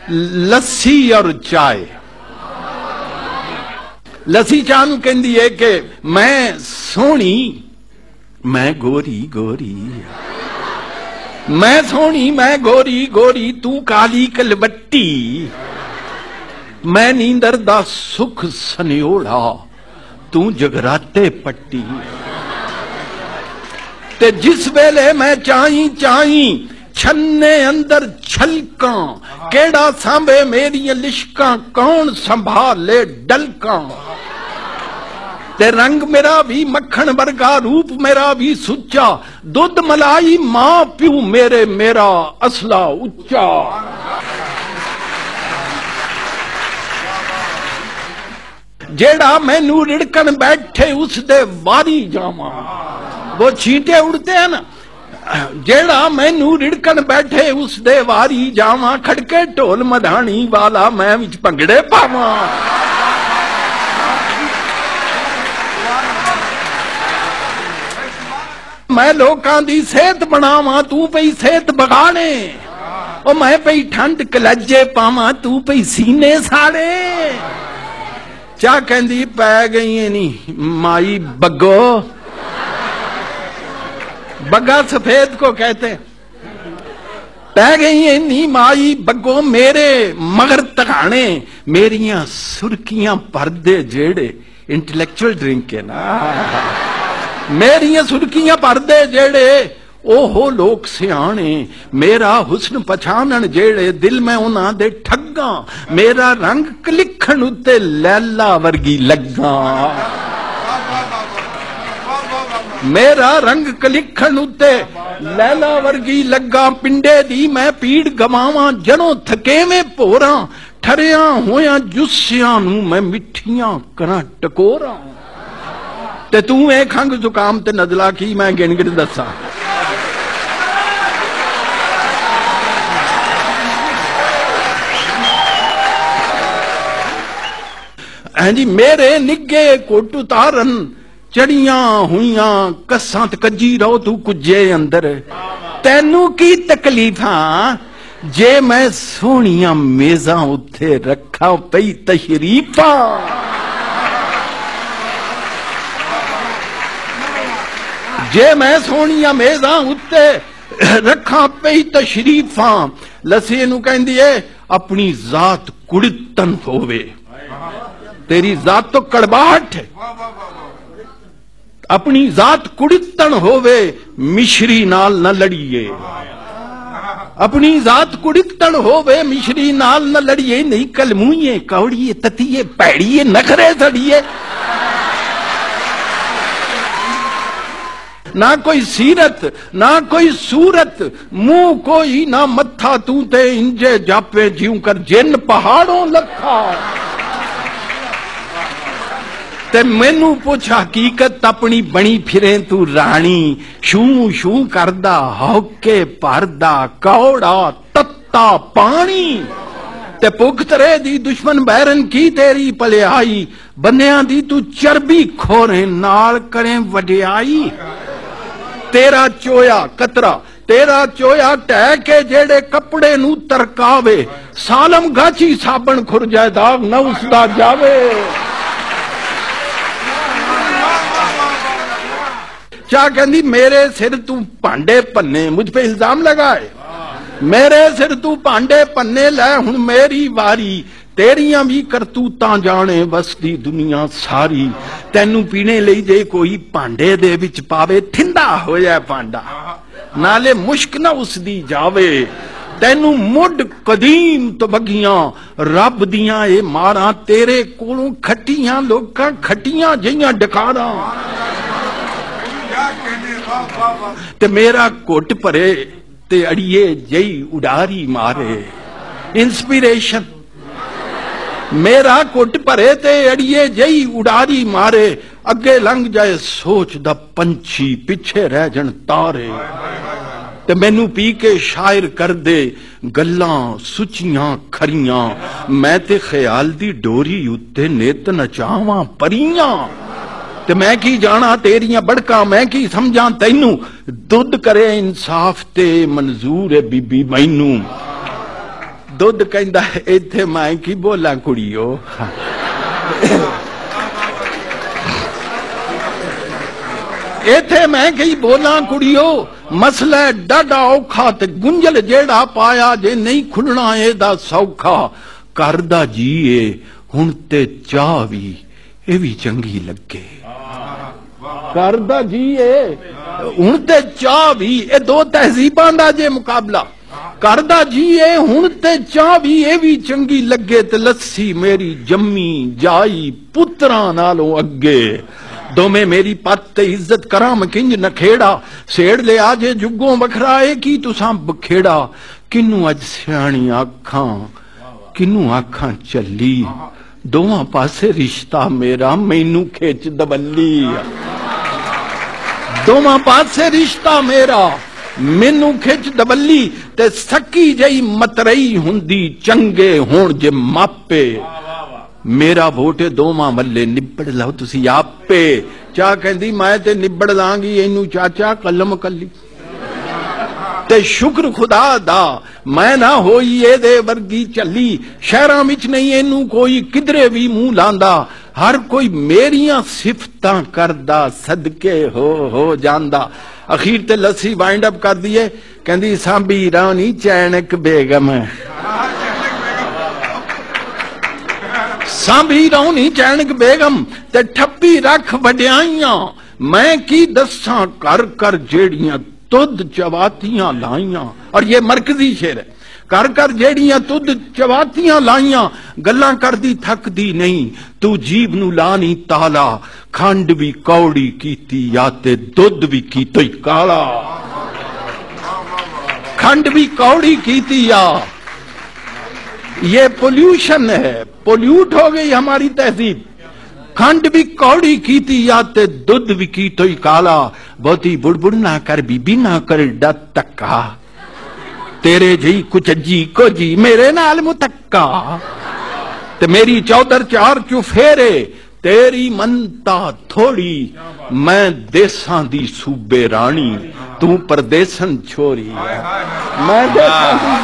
لسی اور چائے. لسی چاہ نو کہندی ہے کہ میں سونی میں گوری گوری، میں سونی میں گوری گوری تو کالی کلبٹی، میں نیندر دا سکھ سنیوڑا تو جگراتے پٹی. تے جس ویلے میں چاہیں چاہیں چھنے اندر چھلکاں، کیڑا سانبے میری لشکاں، کون سنبھالے ڈلکاں. تے رنگ میرا بھی مکھن برگا، روپ میرا بھی سچا، دودھ ملائی ماں پیو میرے، میرا اصلہ اچا. جیڑا مینو رڑکن بیٹھے اس دے واری جاواں، وہ چھینٹے اڑتے ہیں نا، جیڑا مینو رڑکن بیٹھے اس دے واری جاواں، کھڑکے ٹول مدھانی والا میں وچ پنگڑے پاواں. میں لوکاں دی صحت بناواں، تو پئی صحت بگاڑے، او میں پئی ٹھنڈ کلجے پاواں، تو پئی سینے ساڑے. چاہ کہندی پہ گئی ہیں نی مائی بگو، بگا سفید کو کہتے، پہ گئی ہیں نی مائی بگو میرے مگر تکانے، میریاں سرکیاں پردے جیڑے انٹلیکچول ڈرنک کے نا، میریاں سرکیاں پردے جیڑے او ہو لوگ سیانے، میرا حسن پچھانن جیڑے دل میں انہاں دے ٹھگاں، میرا رنگ کلکھن اتے لیلا ورگی لگاں، میرا رنگ کلکھن اتے لیلا ورگی لگاں. پنڈے دی میں پیڑ گواواں، جنوں تھکے میں پوراں، ٹھریاں ہویاں جسیاں نو میں مٹھیاں کراں ٹکوراں. تے تو اے کھنگ زکام تے نزلہ کی میں گن گن دسا. جی میرے نگے کوٹ اتارن، چڑیاں ہویاں کساں تے کجی رہو تو کجے اندر. تینوں کی تکلیفاں جے میں سونیاں میزاں اتھے رکھا پئی تشریفاں. جے میں سونیاں میزاں اتے رکھاں پئی تشریفاں. لسی نو کہندی ہے اپنی ذات کڑتن ہووے، تیری ذات تو کڑباہٹ ہے، اپنی ذات کڑتن ہووے مشری نال نہ لڑیے، اپنی ذات کڑتن ہووے مشری نال نہ لڑیے. نہیں کلموئیے کوڑیے تتیے پیڑیے نخرے سڑیے، نہ کوئی سیرت نہ کوئی صورت، منہ کوئی نہ متھا، تو تے انجے جاپے جیوں کر جن پہاڑوں لکھا. تے مینوں پوچھ حقیقت اپنی بنی پھریں تو رانی، شوں شوں کردہ ہوکے پردہ کوڑا تتا پانی. تے پخترے دی دشمن بیرن کی تیری پلیائی، بندیاں دی تو چربی کھوریں نال کریں وڈیائی. تیرا چویا قطرہ تیرا چویا ٹہ کے جیڑے کپڑے نو ترکاوے، سالم گاچی سابن کھر جائے داغ نہ اس دا جاوے. چاہ کہندی میرے سر تو پانڈے پنے، مجھ پہ الزام لگائے، میرے سر تو پانڈے پنے لے ہن میری واری، تیریاں بھی کرتوتاں جانے وسدی دنیا ساری. تینوں پینے لئی جے کوئی پانڈے دے وچ پاوے، تھندا ہو جائے پانڈا نالے مشک نہ اس دی جاوے. تینوں مڈ قدیم تو بگیاں رب دیاں اے ماراں، تیرے کولوں کھٹیاں لوکاں کھٹیاں جیاں ڈکاراں. تے میرا کوٹ پرے تے اڑیے جئی اڈاری مارے، انسپیریشن. میرا کوٹ پرے تے اڑیے جئی اڈاری مارے، اگے لنگ جائے سوچ دا پنچھی پیچھے رہ جن تارے. تے مینوں پی کے شاعر کر دے گلاں سچیاں کھریاں، میں تے خیال دی ڈوری اتے نیت نچاواں پریاں. تے میں کی جانا تیریاں بڑکاں، میں کی سمجھاں تینوں، دودھ کرے انصاف تے منظور ہے بی بی مینوں. دودھ کہندا ایتھے میں کی بولاں کڑیو ایتھے میں کی بولاں کڑیو مسئلہ ڈاڈا اوکھا تے گنجل جیڑا پایا جے نہیں کھلنا اے دا سوکھا کردہ جیے ہن تے چاہ بھی چنگی لگے کردہ جیے ہن تے چاہ بھی اے دو تہذیباں دا جے مقابلہ کردہ جیے ہن تے چاہ بھی چنگی لگے تے لسی میری جمی جائی پتراں نالوں اگے دو میں میری پت عزت کرام کنج نکھیڑا سیڑ لے آجے جگوں بکھرائے کی تساں بکھیڑا کنوں اج سیانی آکھاں کنوں آکھاں چلی دوہاں پاسے رشتہ میرا مینوں کھیچ دبلی دوہاں پاسے رشتہ میرا مینوں کھچ دبلی تے سکی جئی مترئی ہندی چنگے ہون جے ماپے میرا ووٹے دوواں ملے نبڑ لو تسی آپے چاہ کہندی میں تے نبڑ لانگی اینو چاچا کلم کلی تے شکر خدا دا میں نہ ہوئی اے دے ورگی چلی شہراں وچ نہیں اینو کوئی کدرے بھی منہ لاندا ہر کوئی میریاں صفتاں کردا صدقے ہو جاندا اخیر تے لسی وائنڈ اپ کر دیئے کہندی سامبی رانی چینک بیگم سامبی رانی چینک بیگم تے ٹھپی رکھ وڈیائیاں میں کی دساں کر کر جیڑیاں تد چواتیاں لائیاں اور یہ مرکزی شعر ہے کر کر جیڑیاں تد چواتیاں لائیاں گلاں کر دی تھک دی نہیں تو جیب نو لانی تالا کھنڈ بھی کوڑی کیتی یا تے دودھ بھی کیتوئی کالا کھنڈ بھی کوڑی کیتی یا یہ پولیوشن ہے پولیوٹ ہو گئی ہماری تہذیب کھنڈ بھی کوڑی کیتی یا تے دودھ بھی کیتوئی کالا بہتی بڑ نہ کر بی بی نہ کر ڈت تکا تیرے جی کچھ جی کو جی میرے نال متکا تے میری چودر چار چفیرے تیری منتا تھوڑی میں دیساں دی صوبے رانی تو پردیسن چھوڑی میں دیساں دی